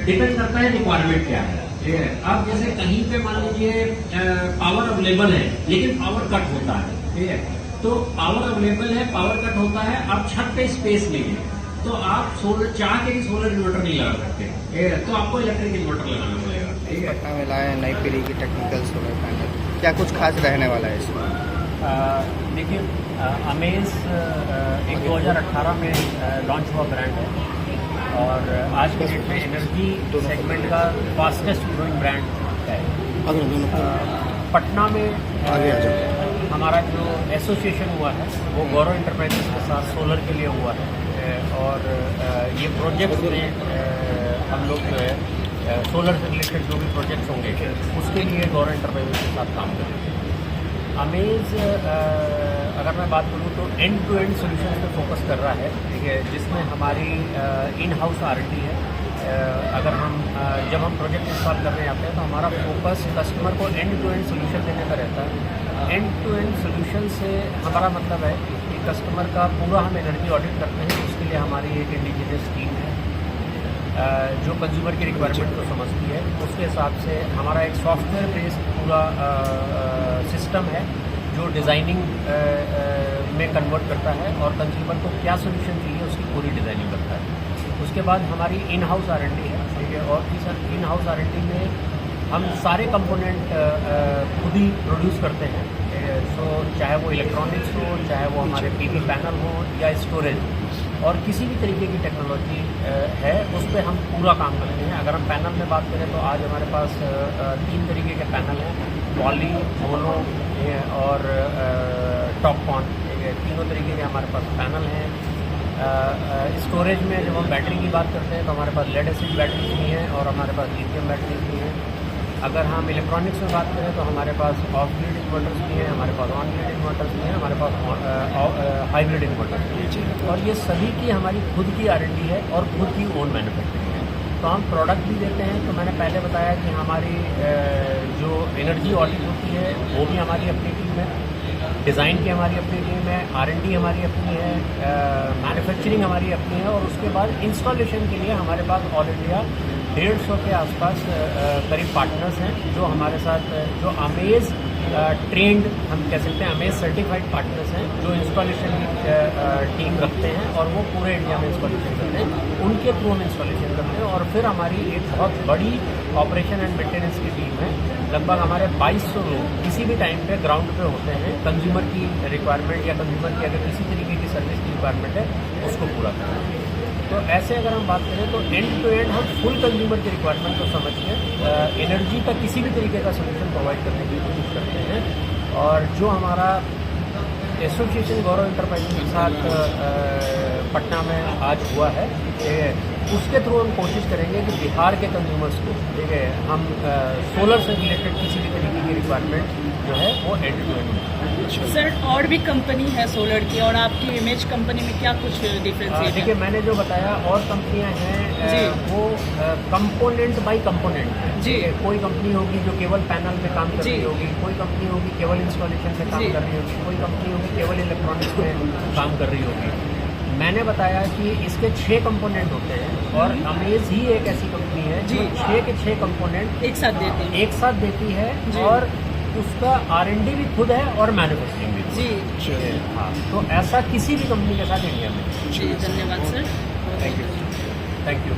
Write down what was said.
Depend करता है requirement क्या है। ठीक है, अब जैसे कहीं पे मान लीजिए पावर अवेलेबल है लेकिन पावर कट होता है, ठीक है, तो पावर अवेलेबल है, पावर कट होता है, अब छत पे स्पेस नहीं है, तो आप सोलर चाह के भी सोलर इन्वर्टर नहीं लगा सकते, ठीक है, तो आपको इलेक्ट्रिक इन्वर्टर लगाना पड़ेगा। ठीक है, पटना में लाए नई पीढ़ी की टेक्निकल सोलर पैनल, क्या कुछ खास रहने वाला है इसमें? देखिए, अमेज एक 2018 में लॉन्च हुआ ब्रांड है और आज के डेट में एनर्जी सेगमेंट का फास्टेस्ट ग्रोइंग ब्रांड है। पटना में हमारा जो एसोसिएशन हुआ है वो गौरव इंटरप्राइजेस के साथ सोलर के लिए हुआ है और ये प्रोजेक्ट्स में हम लोग जो है सोलर से रिलेटेड जो भी प्रोजेक्ट्स होंगे उसके लिए गौरव इंटरप्राइजेस के साथ काम करेंगे। अमेज अगर मैं बात करूँ तो एंड टू एंड सोल्यूशन पे फोकस कर रहा है, ठीक है, जिसमें हमारी इन हाउस R&D है। अगर हम जब हम प्रोजेक्ट इंस्टॉल करने आते हैं तो हमारा फोकस कस्टमर को एंड टू एंड सोल्यूशन देने का रहता है। एंड टू एंड सोल्यूशन से हमारा मतलब है कि कस्टमर का पूरा हम एनर्जी ऑडिट करते हैं। उसके लिए हमारी एक इंडिजिनियस टीम है जो कंज्यूमर की रिक्वायरमेंट को समझती है। उसके हिसाब से हमारा एक सॉफ्टवेयर बेस्ड पूरा सिस्टम है जो डिज़ाइनिंग में कन्वर्ट करता है और कंज्यूमर को क्या सोल्यूशन चाहिए उसकी पूरी डिज़ाइनिंग करता है। उसके बाद हमारी इन हाउस R&D है, ठीक है, और इस इन हाउस R&D में हम सारे कंपोनेंट खुद ही प्रोड्यूस करते हैं। सो चाहे वो इलेक्ट्रॉनिक्स हो, चाहे वो हमारे PV पैनल हो या स्टोरेज और किसी भी तरीके की टेक्नोलॉजी है उस पर हम पूरा काम करते हैं। अगर हम पैनल में बात करें तो आज हमारे पास 3 तरीके के पैनल हैं, पॉली, मोनो और टॉपकॉन, ठीक है, तीनों तरीके के हमारे पास पैनल हैं। स्टोरेज में जब हम बैटरी की बात करते हैं तो हमारे पास लेड एसिड बैटरीज भी हैं और हमारे पास लिथियम बैटरीज भी हैं। अगर हम इलेक्ट्रॉनिक्स में बात करें तो हमारे पास ऑफ ग्रिड इन्वर्टर्स भी हैं, हमारे पास ऑन ग्रिड इन्वर्टर्स भी हैं, हमारे पास हाइब्रिड इन्वर्टर्स भी हैं और ये सभी की हमारी खुद की R&D है और खुद की ओन मैन्युफैक्चरिंग है। तो हम प्रोडक्ट भी देते हैं। तो मैंने पहले बताया कि हमारी जो एनर्जी ऑडिट होती है वो भी हमारी अपनी टीम है, डिज़ाइन की हमारी अपनी टीम है, R&D हमारी अपनी है, मैन्युफैक्चरिंग हमारी अपनी है और उसके बाद इंस्टॉलेशन के लिए हमारे पास ऑल इंडिया 150 के आसपास करीब पार्टनर्स हैं जो हमारे साथ जो अमेज ट्रेंड हम कह सकते हैं, अमेज सर्टिफाइड पार्टनर्स हैं जो इंस्टॉलेशन की टीम रखते हैं और वो पूरे इंडिया में इंस्टॉलेशन करते हैं। उनके थ्रू हम इंस्टॉलेशन करते हैं और फिर हमारी एक बहुत बड़ी ऑपरेशन एंड मेंटेनेंस की टीम है। लगभग हमारे 2200 लोग किसी भी टाइम पे ग्राउंड पे होते हैं, कंज्यूमर की रिक्वायरमेंट या कंज्यूमर की अगर किसी तरीके की सर्विस की रिक्वायरमेंट है उसको पूरा करना है। तो ऐसे अगर हम बात करें तो एंड टू एंड हम फुल कंज्यूमर की रिक्वायरमेंट को समझ के एनर्जी का किसी भी तरीके का सोल्यूशन प्रोवाइड करने की कोशिश करते हैं। और जो हमारा एसोसिएशन गौरव इंटरप्राइजेस के साथ पटना में आज हुआ है, उसके थ्रू हम कोशिश करेंगे कि बिहार के कंज्यूमर्स को, ठीक है, हम सोलर से रिलेटेड किसी भी तरीके की रिक्वायरमेंट जो है वो एंड टू एंड। सर, और भी कंपनी है सोलर की और आपकी इमेज कंपनी में क्या कुछ डिफरेंस है? देखिए, मैंने जो बताया और कंपनियां हैं वो कंपोनेंट बाय कंपोनेंट जी। कोई कंपनी होगी जो केवल पैनल में काम कर रही होगी, कोई कंपनी होगी केवल इंस्टॉलेशन में काम कर रही होगी, कोई कंपनी होगी केवल इलेक्ट्रॉनिक्स में काम कर रही होगी। मैंने बताया कि इसके 6 कंपोनेंट होते हैं और अमेज ही एक ऐसी कंपनी है जो 6 के 6 कंपोनेंट एक साथ देती है और उसका R&D भी खुद है और मैन्युफैक्चरिंग भी जी। हाँ, तो ऐसा किसी भी कंपनी के साथ इंडिया में। जी, धन्यवाद सर। Thank you.